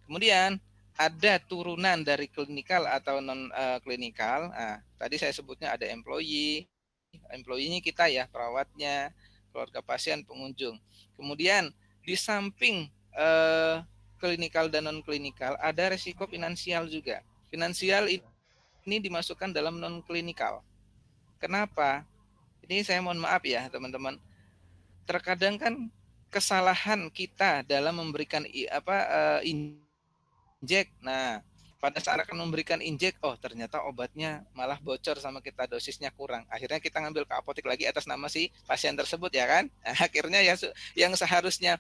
kemudian ada turunan dari klinikal atau non klinikal. Nah, tadi saya sebutnya ada employee-nya kita ya, perawatnya, keluarga pasien, pengunjung. Kemudian di samping klinikal dan non klinikal ada risiko finansial juga. Finansial ini dimasukkan dalam non klinikal. Kenapa? Ini saya mohon maaf ya teman-teman. Terkadang kan kesalahan kita dalam memberikan injek. Nah, pada saat akan memberikan injek, ternyata obatnya malah bocor sama kita, dosisnya kurang. Akhirnya kita ngambil ke apotek lagi atas nama si pasien tersebut ya kan. Nah, akhirnya ya yang seharusnya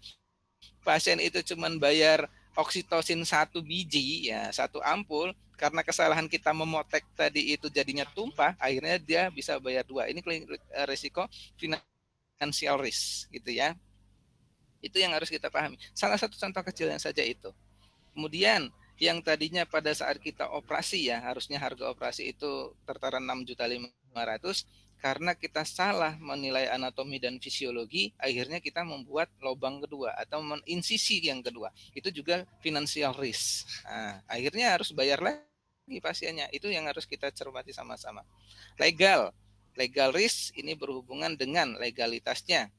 pasien itu cuma bayar oksitosin 1 biji ya, 1 ampul, karena kesalahan kita memotek tadi itu jadinya tumpah, akhirnya dia bisa bayar 2. Ini risiko financial risk gitu ya. Itu yang harus kita pahami. Salah satu contoh kecilnya saja itu. Kemudian yang tadinya pada saat kita operasi ya, harusnya harga operasi itu tertara 6.500.000, karena kita salah menilai anatomi dan fisiologi, akhirnya kita membuat lubang kedua atau insisi yang kedua. Itu juga financial risk. Nah, akhirnya harus bayar lagi pasiennya. Itu yang harus kita cermati sama-sama. Legal. Legal risk ini berhubungan dengan legalitasnya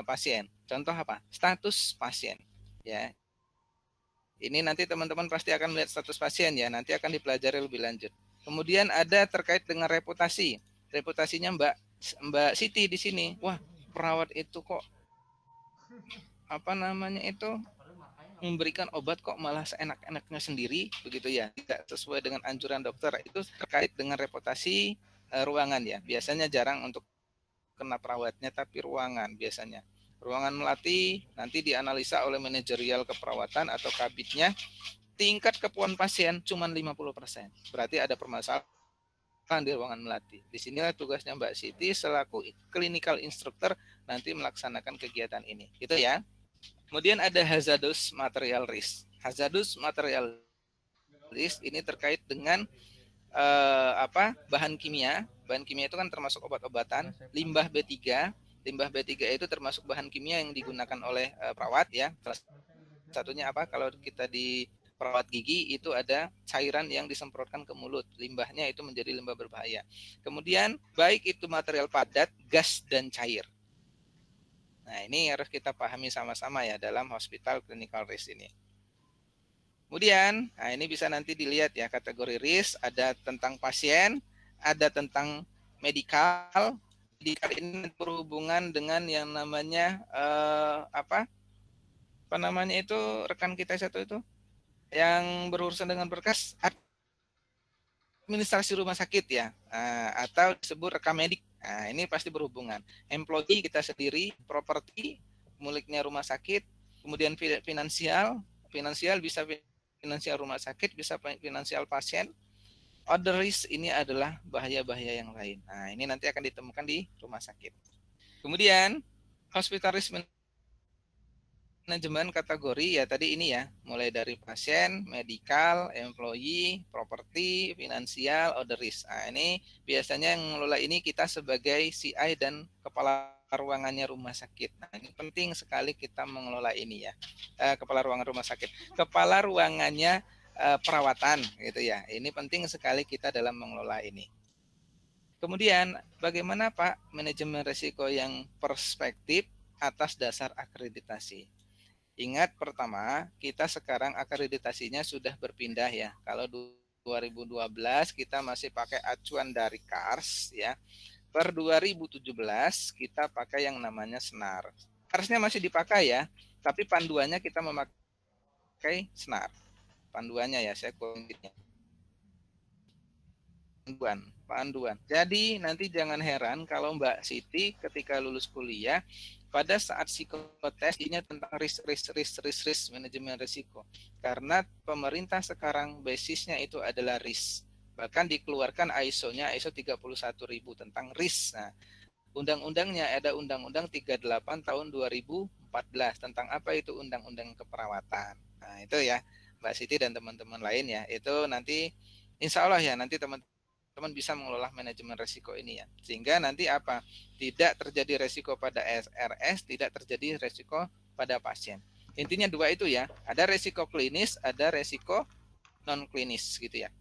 pasien. Contoh apa? Status pasien. Ya, ini nanti teman-teman pasti akan melihat status pasien ya. Nanti akan dipelajari lebih lanjut. Kemudian ada terkait dengan reputasi. Reputasinya Mbak Siti di sini. Wah, perawat itu kok memberikan obat kok malah seenak-enaknya sendiri begitu ya, tidak sesuai dengan anjuran dokter. Itu terkait dengan reputasi ruangan ya. Biasanya jarang untuk kena perawatnya, tapi ruangan biasanya. Ruangan melati nanti dianalisa oleh manajerial keperawatan atau kabitnya, tingkat kepuasan pasien cuma 50%. Berarti ada permasalahan di ruangan melati. Di sinilah tugasnya Mbak Siti selaku clinical instructor nanti melaksanakan kegiatan ini. Gitu ya. Kemudian ada hazardous material risk. Hazardous material risk ini terkait dengan bahan kimia. Bahan kimia itu kan termasuk obat-obatan, limbah B3. Limbah B3 itu termasuk bahan kimia yang digunakan oleh perawat ya. Salah satunya apa? Kalau kita di perawat gigi itu ada cairan yang disemprotkan ke mulut. Limbahnya itu menjadi limbah berbahaya. Kemudian baik itu material padat, gas dan cair. Nah, ini harus kita pahami sama-sama ya dalam hospital clinical risk ini. Kemudian, nah ini bisa nanti dilihat ya kategori risk, ada tentang pasien, ada tentang medikal. Medikal ini berhubungan dengan yang namanya itu rekan kita satu itu yang berurusan dengan berkas administrasi rumah sakit ya, atau disebut rekam medik. Nah, ini pasti berhubungan. Employee kita sendiri, properti miliknya rumah sakit, kemudian finansial bisa finansial rumah sakit, bisa finansial pasien. Other risk ini adalah bahaya-bahaya yang lain. Nah, ini nanti akan ditemukan di rumah sakit. Kemudian hospital risk manajemen kategori ya tadi ini ya, mulai dari pasien, medical, employee, properti, finansial, other risk. Nah, ini biasanya yang mengelola ini kita sebagai CI dan kepala ruangannya rumah sakit. Nah, ini penting sekali kita mengelola ini ya. Kepala ruangan rumah sakit. Kepala ruangannya perawatan gitu ya. Ini penting sekali kita dalam mengelola ini. Kemudian bagaimana Pak manajemen risiko yang perspektif atas dasar akreditasi? Ingat pertama, kita sekarang akreditasinya sudah berpindah ya. Kalau 2012 kita masih pakai acuan dari KARS ya. Per 2017 kita pakai yang namanya SNAR. KARS-nya masih dipakai ya, tapi panduannya kita memakai SNAR. Panduannya ya, saya kunjuknya. Panduan. Jadi nanti jangan heran kalau Mbak Siti ketika lulus kuliah pada saat psikotes ini tentang risk manajemen risiko. Karena pemerintah sekarang basisnya itu adalah risk. Bahkan dikeluarkan ISO-nya ISO 31000 tentang risk. Nah, undang-undangnya ada Undang-Undang 38 tahun 2014 tentang apa itu undang-undang keperawatan. Nah, itu ya Mbak Siti dan teman-teman lain ya. Itu nanti insya Allah ya nanti teman-teman bisa mengelola manajemen risiko ini ya. Sehingga nanti apa? Tidak terjadi risiko pada RS, tidak terjadi risiko pada pasien. Intinya dua itu ya. Ada risiko klinis, ada risiko non klinis gitu ya.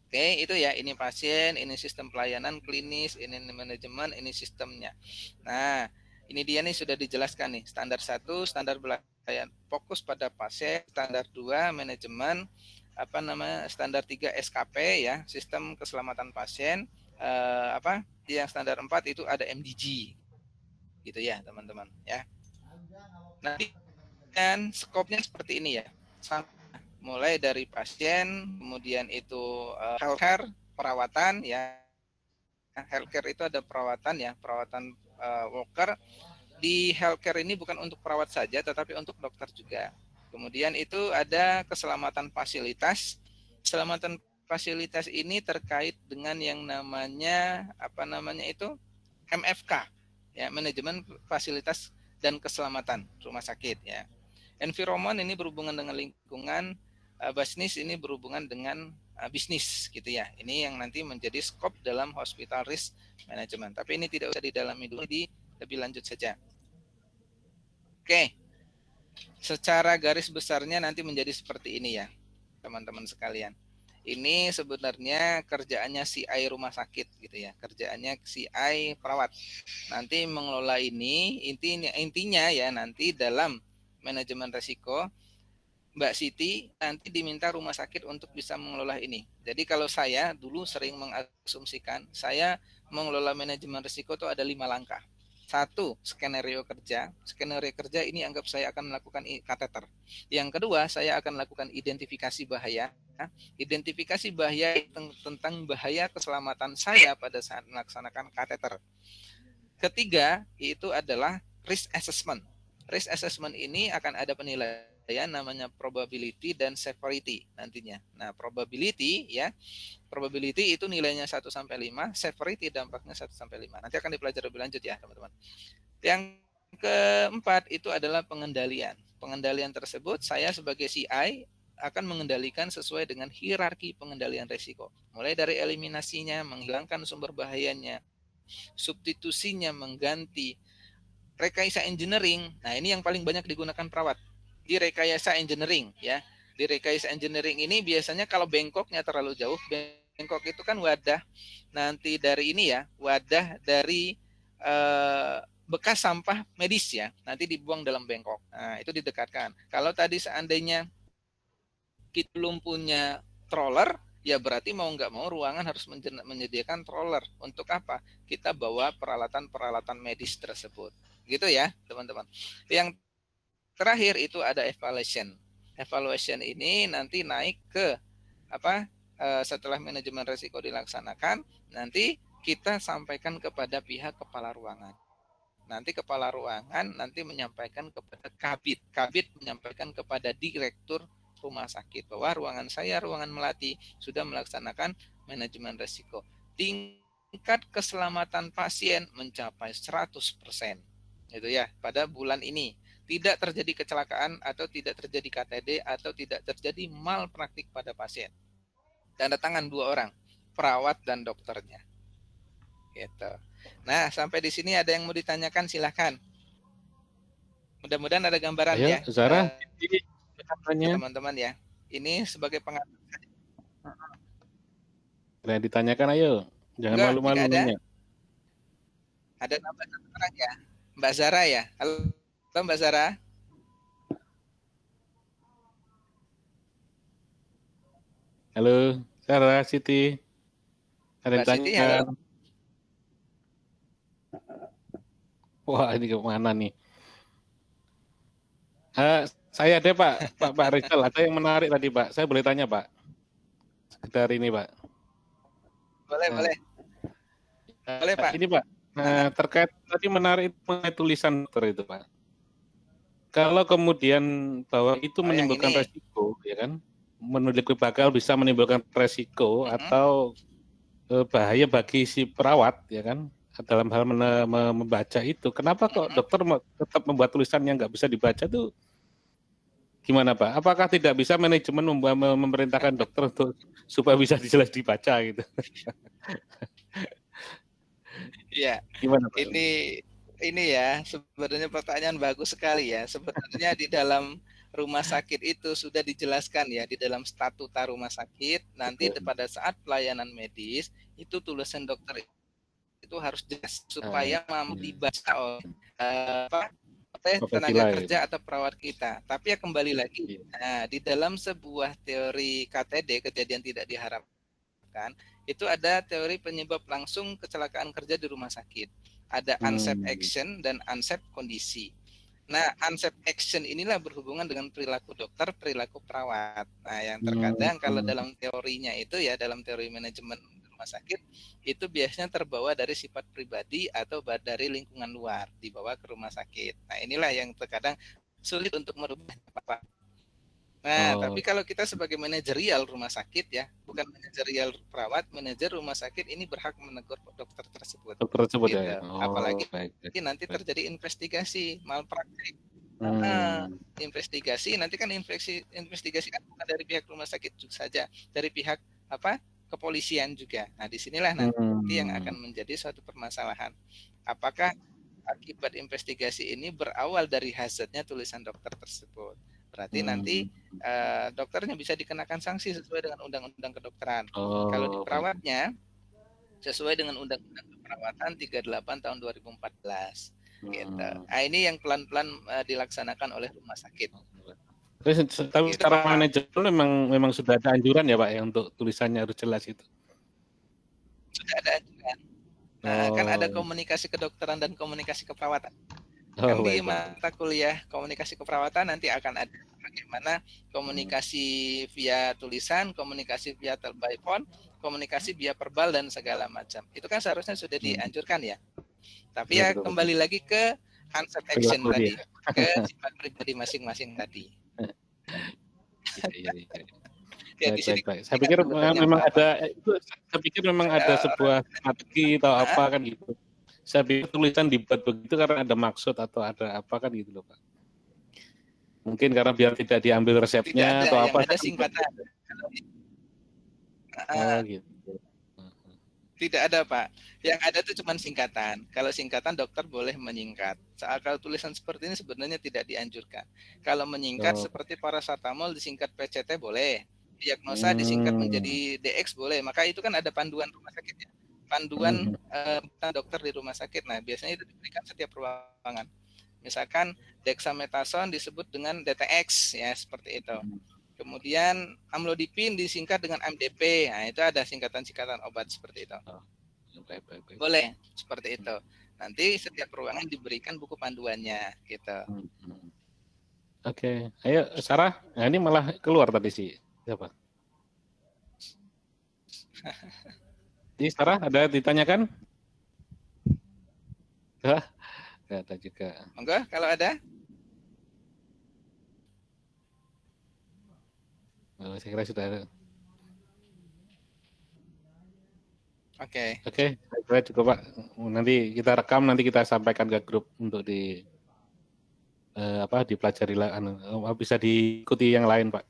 Oke, itu ya. Ini pasien, ini sistem pelayanan klinis, ini manajemen, ini sistemnya. Nah, ini dia nih sudah dijelaskan nih. Standar 1, standar pelayanan fokus pada pasien, standar 2 manajemen, standar 3 SKP ya, sistem keselamatan pasien, yang standar 4 itu ada MDG. Gitu ya, teman-teman ya. Nanti dan skopnya seperti ini ya. Mulai dari pasien, kemudian itu healthcare, perawatan ya. Healthcare itu ada perawatan ya, perawatan worker. Di healthcare ini bukan untuk perawat saja, tetapi untuk dokter juga. Kemudian itu ada keselamatan fasilitas. Keselamatan fasilitas ini terkait dengan yang namanya MFK ya, manajemen fasilitas dan keselamatan rumah sakit ya. Environment ini berhubungan dengan lingkungan, bisnis ini berhubungan dengan bisnis gitu ya. Ini yang nanti menjadi skop dalam hospital risk management. Tapi ini tidak usah didalami dulu, lebih lanjut saja. Oke. Secara garis besarnya nanti menjadi seperti ini ya, teman-teman sekalian. ini sebenarnya kerjaannya CI rumah sakit gitu ya, kerjaannya CI perawat. Nanti mengelola ini intinya ya, nanti dalam manajemen risiko Mbak Siti nanti diminta rumah sakit untuk bisa mengelola ini. Jadi kalau saya dulu sering mengasumsikan, saya mengelola manajemen risiko itu ada 5 langkah. 1, skenario kerja. Skenario kerja ini anggap saya akan melakukan kateter. Yang kedua, saya akan melakukan identifikasi bahaya. Identifikasi bahaya tentang bahaya keselamatan saya pada saat melaksanakan kateter. Ketiga, itu adalah risk assessment. Risk assessment ini akan ada penilaian namanya probability dan severity nantinya. Nah, probability itu nilainya 1 sampai 5, severity dampaknya 1 sampai 5. Nanti akan dipelajari lebih lanjut ya, teman-teman. Yang keempat itu adalah pengendalian. Pengendalian tersebut saya sebagai CI akan mengendalikan sesuai dengan hierarki pengendalian risiko. Mulai dari eliminasinya, menghilangkan sumber bahayanya, substitusinya, mengganti, rekayasa engineering. Nah, ini yang paling banyak digunakan perawat. Di rekayasa engineering ya. Di rekayasa engineering ini biasanya kalau bengkoknya terlalu jauh, bengkok itu kan wadah nanti dari ini ya, wadah dari bekas sampah medis ya, nanti dibuang dalam bengkok. Nah, itu didekatkan. Kalau tadi seandainya kita belum punya stroller, ya berarti mau nggak mau ruangan harus menyediakan stroller. Untuk apa? Kita bawa peralatan-peralatan medis tersebut. Gitu ya, teman-teman. Yang terakhir itu ada evaluation. Evaluation ini nanti naik ke setelah manajemen risiko dilaksanakan, nanti kita sampaikan kepada pihak kepala ruangan. Nanti kepala ruangan nanti menyampaikan kepada kabit. Kabit menyampaikan kepada direktur rumah sakit bahwa ruangan saya, ruangan Melati, sudah melaksanakan manajemen risiko. Tingkat keselamatan pasien mencapai 100%. Itu ya, pada bulan ini. Tidak terjadi kecelakaan atau tidak terjadi KTD atau tidak terjadi malpraktik pada pasien. Tanda tangan 2 orang, perawat dan dokternya. Gitu. Nah, sampai di sini ada yang mau ditanyakan, silahkan. Mudah-mudahan ada gambaran. Ayo, ya. Zara, Teman-teman ya. Ini sebagai pengantar. Ada yang ditanyakan, ayo. Jangan malu-malu nanya. Ada nambah 1 orang ya. Mbak Zara ya. Halo Mbak Zara. Halo, Zara, Siti. Ada yang ditanyakan. Wah, ini kemana nih? Saya ada Pak Rizal, ada yang menarik tadi Pak. Saya boleh tanya Pak? Sekedar ini Pak. Boleh Pak. Ini Pak, terkait tadi menarik mengenai tulisan dokter itu Pak. Kalau kemudian bahwa itu menimbulkan resiko, ya kan? Bakal bisa menimbulkan resiko atau bahaya bagi si perawat, ya kan? Dalam hal membaca itu, kenapa kok dokter tetap membuat tulisan yang nggak bisa dibaca tuh? Gimana Pak? Apakah tidak bisa manajemen memerintahkan dokter untuk supaya bisa jelas dibaca gitu? Iya. Gimana Pak? Ini ya sebenarnya pertanyaan bagus sekali ya. Sebenarnya di dalam rumah sakit itu sudah dijelaskan ya, di dalam statuta rumah sakit. Nanti pada saat pelayanan medis itu tulisan dokter itu harus jelas supaya mampu dibaca oleh tenaga kerja atau perawat kita. Tapi ya kembali lagi, di dalam sebuah teori KTD, kejadian tidak diharapkan, itu ada teori penyebab langsung kecelakaan kerja di rumah sakit. Ada unsafe action dan unsafe kondisi. Nah, unsafe action inilah berhubungan dengan perilaku dokter, perilaku perawat. Nah, yang terkadang kalau dalam teorinya itu ya, dalam teori manajemen rumah sakit itu biasanya terbawa dari sifat pribadi atau dari lingkungan luar dibawa ke rumah sakit. Nah, inilah yang terkadang sulit untuk merubah apa. Nah, tapi kalau kita sebagai manajerial rumah sakit ya, bukan manajerial perawat, manajer rumah sakit ini berhak menegur dokter tersebut. Dokter tersebut gitu. ya. Apalagi nanti terjadi investigasi malpraktik. Investigasi nanti kan investigasi kan bukan dari pihak rumah sakit saja, dari pihak kepolisian juga. Nah, disinilah nanti yang akan menjadi suatu permasalahan. Apakah akibat investigasi ini berawal dari hazardnya tulisan dokter tersebut? berarti nanti dokternya bisa dikenakan sanksi sesuai dengan undang-undang kedokteran. Kalau di perawatnya sesuai dengan undang-undang keperawatan 38 tahun 2014 gitu. Nah, ini yang pelan-pelan dilaksanakan oleh rumah sakit. Terus tapi Gitu, secara Pak. manajemen memang sudah ada anjuran ya Pak ya untuk tulisannya harus jelas itu. Sudah ada anjuran. Nah, kan ada komunikasi kedokteran dan komunikasi keperawatan. Kan di mata kuliah komunikasi keperawatan nanti akan ada bagaimana komunikasi via tulisan, komunikasi via by phone, komunikasi via verbal dan segala macam. Itu kan seharusnya sudah dianjurkan ya. Tapi ya kembali lagi ke handset action tadi, ke sifat pribadi masing-masing tadi. Ya, baik. Saya pikir memang ada itu. Saya pikir memang ada sebuah strategi atau apa kan gitu. Saya pikir tulisan dibuat begitu karena ada maksud atau ada apa kan gitu loh Pak. Mungkin karena biar tidak diambil resepnya atau apa. Yang ada singkatan. Gitu. Tidak ada Pak. Yang ada itu cuma singkatan. Kalau singkatan dokter boleh menyingkat. Kalau tulisan seperti ini sebenarnya tidak dianjurkan. Kalau menyingkat seperti paracetamol disingkat PCT boleh. Diagnosa disingkat menjadi DX boleh. Maka itu kan ada panduan rumah sakit ya. Panduan dokter di rumah sakit. Nah, biasanya itu diberikan setiap ruangan. Misalkan dexamethasone disebut dengan DTX ya, seperti itu. Kemudian amlodipin disingkat dengan MDP. Nah, itu ada singkatan-singkatan obat seperti itu. Boleh seperti itu. Nanti setiap ruangan diberikan buku panduannya gitu. Oke. Ayo Sarah. Nah, ini malah keluar tadi sih. Siapa? Jadi Sarah ada ditanyakan? Enggak ada juga. Monggo kalau ada. Saya kira sudah ada. Oke. Saya kira cukup Pak. Nanti kita rekam, nanti kita sampaikan ke grup untuk dipelajari, bisa diikuti yang lain Pak.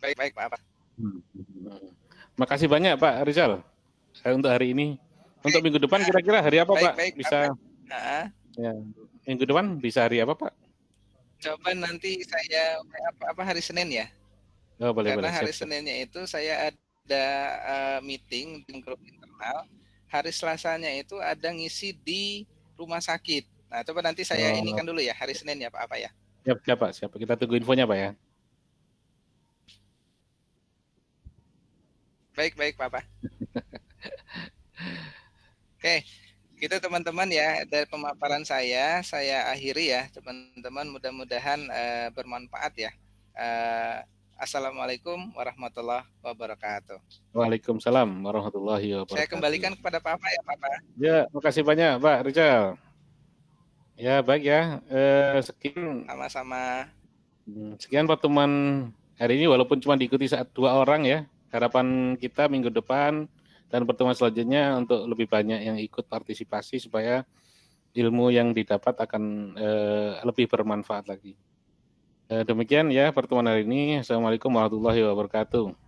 Baik Pak. Makasih banyak Pak Rizal untuk hari ini. Untuk minggu depan kira-kira hari apa Pak? Bisa. Ya, minggu depan bisa hari apa Pak? Coba nanti saya hari Senin ya. Boleh. Karena hari Seninnya itu saya ada meeting di grup internal. Hari Selasanya itu ada ngisi di rumah sakit. Nah, coba nanti saya inikan dulu ya hari Senin ya Pak apa ya? Siap. Kita tunggu infonya Pak ya. Baik Pak. Oke, gitu teman-teman ya, dari pemaparan saya akhiri ya teman-teman, mudah-mudahan bermanfaat ya. Assalamualaikum warahmatullahi wabarakatuh. Waalaikumsalam warahmatullahi wabarakatuh. Saya kembalikan kepada Papa ya Papa. Ya, makasih banyak Pak Rizal. Ya baik ya, sekian. Sama-sama. Sekian pertemuan hari ini walaupun cuma diikuti 2 orang ya. Harapan kita minggu depan dan pertemuan selanjutnya untuk lebih banyak yang ikut partisipasi supaya ilmu yang didapat akan lebih bermanfaat lagi. Demikian ya pertemuan hari ini. Assalamualaikum warahmatullahi wabarakatuh.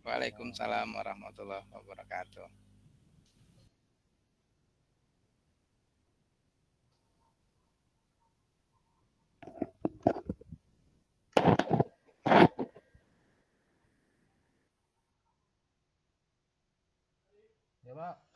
Waalaikumsalam warahmatullahi wabarakatuh. Ya Pak.